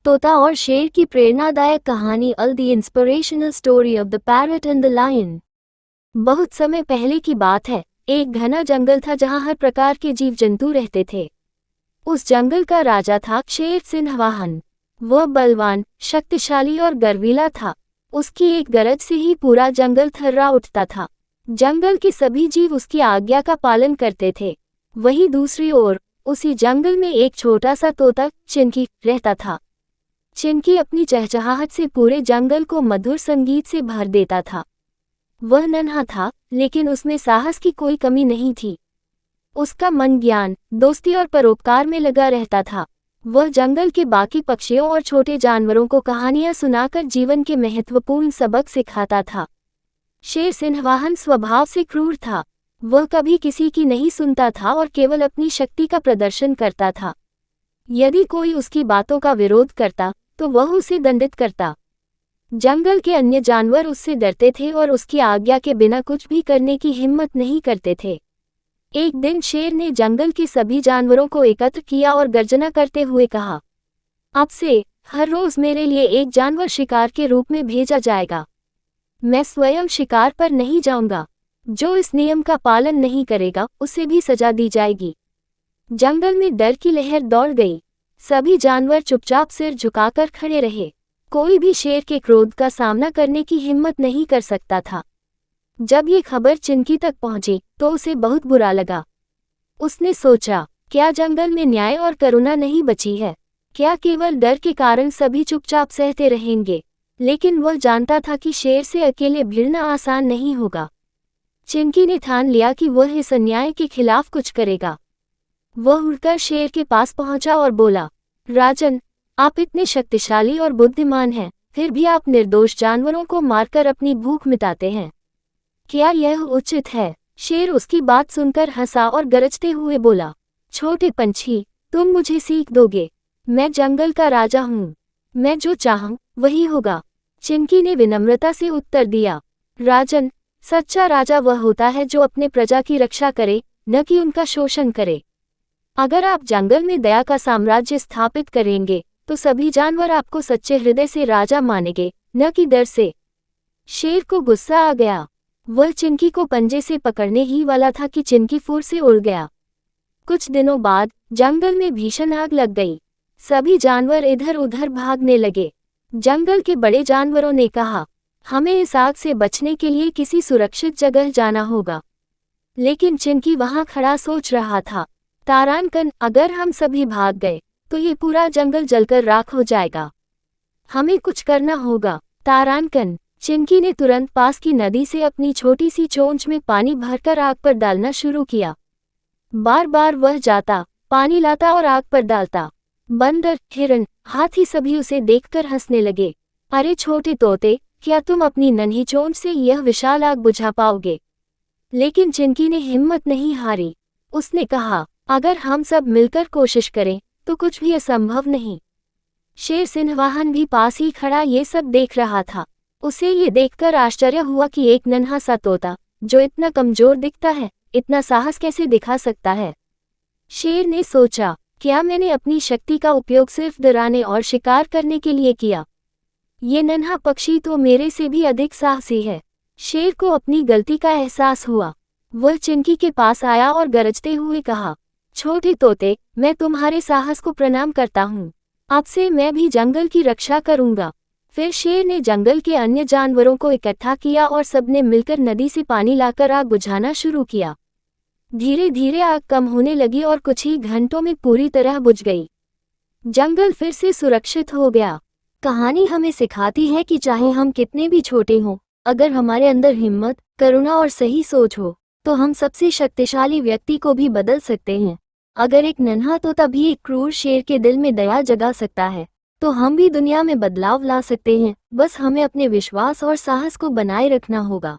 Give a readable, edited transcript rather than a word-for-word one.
तोता और शेर की प्रेरणादायक कहानी। The inspirational story of the parrot and the lion. बहुत समय पहले की बात है। एक घना जंगल था जहां हर प्रकार के जीव जंतु रहते थे। उस जंगल का राजा था शेर सिंहवाहन। वह बलवान, शक्तिशाली और गर्वीला था। उसकी एक गरज से ही पूरा जंगल थर्रा उठता था। जंगल के सभी जीव उसकी आज्ञा का पालन करते थे। वहीं दूसरी ओर उसी जंगल में एक छोटा सा तोता चिंकी रहता था। चिंकी अपनी चहचहाहट से पूरे जंगल को मधुर संगीत से भर देता था। वह नन्हा था, लेकिन उसमें साहस की कोई कमी नहीं थी। उसका मन ज्ञान, दोस्ती और परोपकार में लगा रहता था। वह जंगल के बाकी पक्षियों और छोटे जानवरों को कहानियां सुनाकर जीवन के महत्वपूर्ण सबक सिखाता था। शेर सिंहवाहन स्वभाव से क्रूर था। वह कभी किसी की नहीं सुनता था और केवल अपनी शक्ति का प्रदर्शन करता था। यदि कोई उसकी बातों का विरोध करता तो वह उसे दंडित करता। जंगल के अन्य जानवर उससे डरते थे और उसकी आज्ञा के बिना कुछ भी करने की हिम्मत नहीं करते थे। एक दिन शेर ने जंगल के सभी जानवरों को एकत्र किया और गर्जना करते हुए कहा, अब से हर रोज मेरे लिए एक जानवर शिकार के रूप में भेजा जाएगा। मैं स्वयं शिकार पर नहीं जाऊंगा। जो इस नियम का पालन नहीं करेगा उसे भी सजा दी जाएगी। जंगल में डर की लहर दौड़ गई। सभी जानवर चुपचाप सिर झुकाकर खड़े रहे। कोई भी शेर के क्रोध का सामना करने की हिम्मत नहीं कर सकता था। जब ये खबर चिंकी तक पहुंची तो उसे बहुत बुरा लगा। उसने सोचा, क्या जंगल में न्याय और करुणा नहीं बची है? क्या केवल डर के कारण सभी चुपचाप सहते रहेंगे? लेकिन वह जानता था कि शेर से अकेले भिड़ना आसान नहीं होगा। चिंकी ने ठान लिया कि वह इस अन्याय के खिलाफ कुछ करेगा। वह उड़कर शेर के पास पहुंचा और बोला, राजन, आप इतने शक्तिशाली और बुद्धिमान हैं, फिर भी आप निर्दोष जानवरों को मारकर अपनी भूख मिटाते हैं। क्या यह उचित है? शेर उसकी बात सुनकर हंसा और गरजते हुए बोला, छोटे पंछी, तुम मुझे सीख दोगे। मैं जंगल का राजा हूँ। मैं जो चाहूं वही होगा। चिंकी ने विनम्रता से उत्तर दिया, राजन, सच्चा राजा वह होता है जो अपने प्रजा की रक्षा करे, न कि उनका शोषण करे। अगर आप जंगल में दया का साम्राज्य स्थापित करेंगे तो सभी जानवर आपको सच्चे हृदय से राजा मानेंगे, न कि डर से। शेर को गुस्सा आ गया। वह चिंकी को पंजे से पकड़ने ही वाला था कि चिंकी फूर से उड़ गया। कुछ दिनों बाद जंगल में भीषण आग लग गई। सभी जानवर इधर उधर भागने लगे। जंगल के बड़े जानवरों ने कहा, हमें इस आग से बचने के लिए किसी सुरक्षित जगह जाना होगा। लेकिन चिंकी वहां खड़ा सोच रहा था, तारानकन, अगर हम सभी भाग गए तो ये पूरा जंगल जलकर राख हो जाएगा। हमें कुछ करना होगा। तारानकन। चिंकी ने तुरंत पास की नदी से अपनी छोटी सी चोंच में पानी भरकर आग पर डालना शुरू किया। बार बार वह जाता, पानी लाता और आग पर डालता। बंदर, हिरण, हाथी सभी उसे देखकर हंसने लगे। अरे छोटे तोते, क्या तुम अपनी नन्ही चोंच से यह विशाल आग बुझा पाओगे? लेकिन चिंकी ने हिम्मत नहीं हारी। उसने कहा, अगर हम सब मिलकर कोशिश करें तो कुछ भी असंभव नहीं। शेर सिंहवाहन भी पास ही खड़ा ये सब देख रहा था। उसे ये देखकर आश्चर्य हुआ कि एक नन्हा सा तोता, जो इतना कमजोर दिखता है, इतना साहस कैसे दिखा सकता है। शेर ने सोचा, क्या मैंने अपनी शक्ति का उपयोग सिर्फ डराने और शिकार करने के लिए किया? ये नन्हा पक्षी तो मेरे से भी अधिक साहसी है। शेर को अपनी गलती का एहसास हुआ। वह चिंकी के पास आया और गरजते हुए कहा, छोटे तोते, मैं तुम्हारे साहस को प्रणाम करता हूँ। अब से मैं भी जंगल की रक्षा करूँगा। फिर शेर ने जंगल के अन्य जानवरों को इकट्ठा किया और सबने मिलकर नदी से पानी लाकर आग बुझाना शुरू किया। धीरे धीरे आग कम होने लगी और कुछ ही घंटों में पूरी तरह बुझ गई। जंगल फिर से सुरक्षित हो गया। कहानी हमें सिखाती है कि चाहे हम कितने भी छोटे हों, अगर हमारे अंदर हिम्मत, करुणा और सही सोच हो तो हम सबसे शक्तिशाली व्यक्ति को भी बदल सकते हैं। अगर एक नन्हा तोता भी एक क्रूर शेर के दिल में दया जगा सकता है, तो हम भी दुनिया में बदलाव ला सकते हैं। बस हमें अपने विश्वास और साहस को बनाए रखना होगा।